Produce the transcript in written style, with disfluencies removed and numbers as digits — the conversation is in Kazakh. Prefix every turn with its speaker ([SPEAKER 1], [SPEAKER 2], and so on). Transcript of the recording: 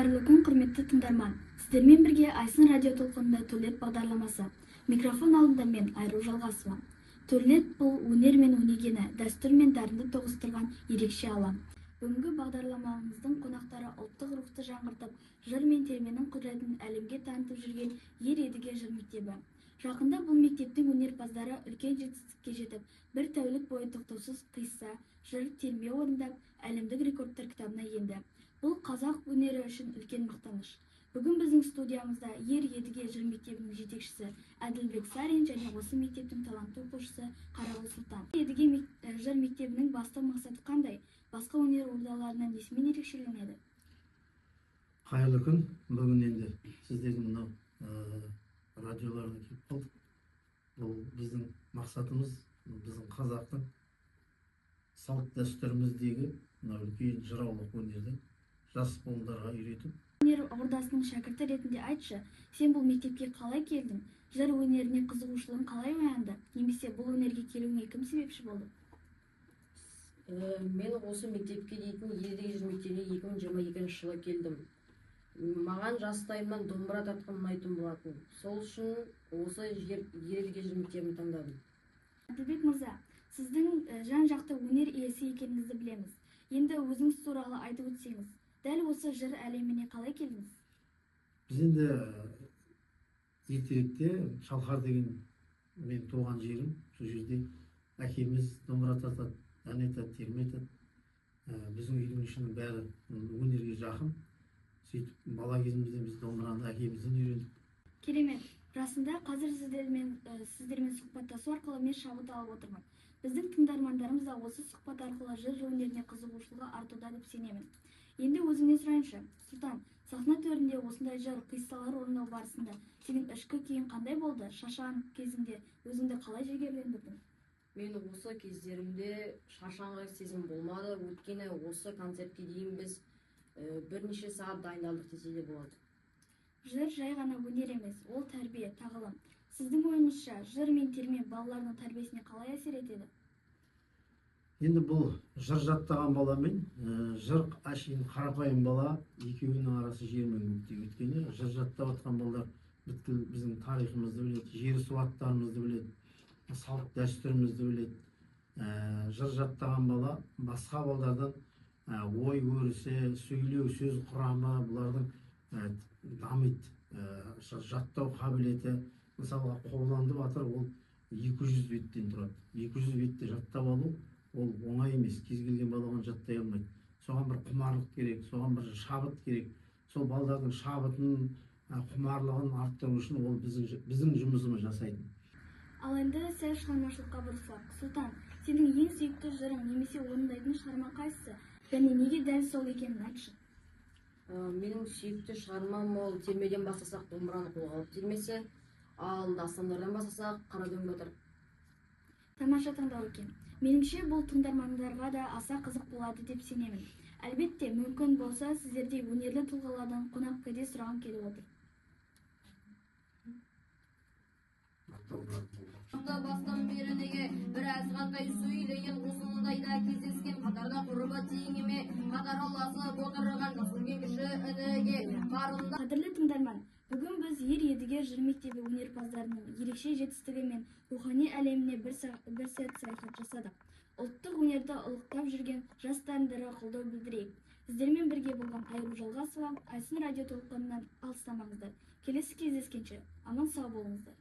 [SPEAKER 1] Қайырлы күн, құрметті тыңдарман. Сіздермен бірге Айсын радио толқынында Төрлет бағдарламасы. Микрофон алдында мен Айру Жалғасова. Төрлет бұл өнер мен өнегені, дәстүр мен дарынды тоғыстырған ерекше алаң. Бүгінгі бағдарламамыздың қонақтары ұлттық рухты жаңғыртып, жыр мен терменің құдіретін әлемге танытып жүрген Ер Едіге жыр мектебі. Жақында бұл мектептің өнерпаздары үлкен жетістікке жетіп, бір тәулік бойы тоқтаусыз қисса, жыр, терме орындап, әлемдік рекордтар кітабына енді. Бұл қазақ өнері үшін үлкен мақтаныш. Бүгін біздің студиямызда Ер Едіге жыр мектебінің жетекшісі Әділбек Сарин және осы мектептің талантты оқушысы Қарағұл Сұлтан. Едіге жыр мектебінің басты мақсаты қандай? Басқа өнер ордаларынан несімен ерекшеленеді?
[SPEAKER 2] Қайырлы күн. Бүгін енді сіздердің мынау радиоларына келіп қалдық. Бұл біздің мақсатымыз, біздің қазақтың салт дәстүріміздегі үлкен жыраулық өнерді жас буындарға үйретіп.
[SPEAKER 1] Өнер ордасының шәкірті ретінде айтшы, сен бұл мектепке қалай келдің? Жыр өнеріне қызығушылығың қалай оянды? Немесе бұл өнерге келуіңе кім себепші болды?
[SPEAKER 3] Мен осы мектепке дейтін Ер Едіге жыр мектебіне 2022 жылы келдім. Маған жастайымнан домбыра тартқан ұнайтын болатын. Сол үшін осы Ер Едіге жыр мектебін таңдадым.
[SPEAKER 1] Әділбек мырза, сіздің жан-жақты өнер иесі екеніңізді білеміз. Енді өзіңіз туралы айтып өтсеңіз, дәл осы жыр әлеміне қалай келдіңіз?
[SPEAKER 2] Біз енді ертеректе Шалқар деген мен туған жерім, сол жерде әкеміз домбыра тартады, ән айтады, терме айтады. Біздің үйдің ішінің бәрі өнерге жақын. Сөйтіп бала кезімізде біз домбыраны әкемізден үйрендік.
[SPEAKER 1] Керемет. Расында қазір сіздермен сұхбаттасу арқылы мен шабыт алып отырмын. Біздің тыңдармандарымыз да осы сұхбат арқылы жыр өнеріне қызығушылығы артуда деп сенемін. Енді өзіңнен сұрайыншы, Сұлтан, сахна төрінде осындай жыр қиссалар орындау барысында сенің ішкі күйің қандай болды? Шашан кезінде өзіңді қалай жігерлендірдің?
[SPEAKER 3] Мен осы кездерімде шаршаңғы сезім болмады. Өйткені осы концертке дейін біз бірнеше сағат дайындалдық десе де болады.
[SPEAKER 1] Жыр жай ғана өнер емес, ол тәрбие, тағылым. Сіздің ойыңызша, жыр мен терме балалардың тәрбиесіне қалай әсер етеді?
[SPEAKER 2] Енді бұл жыр жаттаған бала мен жыр әшейін қарапайым бала екеуінің арасы жер мен көктей. Өйткені жыр жаттап жатқан балалар біздің тарихымызды біледі, жер су аттарымызды біледі, салт дәстүрімізді біледі. Жыр жаттаған бала басқа балалардан ой өрісі, сөйлеу сөз құрамы бұлардың дамиды. Жаттау қабілеті, мысалға Қобыланды батыр ол 200 беттен тұрады. 200 бетті жаттап алу ол оңай емес. Кез келген бала оны жаттай алмайды. Соған бір құмарлық керек, соған бір шабыт керек. Сол балалардың шабытын, құмарлығын арттыру үшін ол біздің жұмысымыз жасайтын.
[SPEAKER 1] Ал енді сәл шығармашылыққа бұрылсақ. Сұлтан, сенің ең сүйікті жырың немесе орындайтын шығарма қайсысы? Және неге дәл сол екенін айтшы.
[SPEAKER 3] Менің сүйікті шығармам ол термеден бастасақ домбыраны қолға алып термесі, ал дастандардан бастасақ Қарадөң батыр.
[SPEAKER 1] Тамаша таңдау екен. Меніңше бұл тыңдармандарға да аса қызық болады деп сенемін. Әлбетте, мүмкін болса сіздерде өнерлі тұлғалардан қонақ кәде сұрағым келіп отыр.
[SPEAKER 3] Бастан бері неге біраз қандай сөйлеген осындайда кездескен қатарда құрбы теңіме қатар аласып отырған жас үлкен кіші ініге қарында.
[SPEAKER 1] Қадірлі тыңдарман, бүгін біз Ер Едіге жыр мектебі өнерпаздарының ерекше жетістігі мен рухани әлеміне бір сәт саяхат жасадық. Ұлттық өнерді ұлықтап жүрген жас дарындарға қолдау білдірейік. Сіздермен бірге болған Айру Жалғасова, Айсын радио толқынынан алыстамаңыздар. Келесі кездескенше аман сау болыңыздар.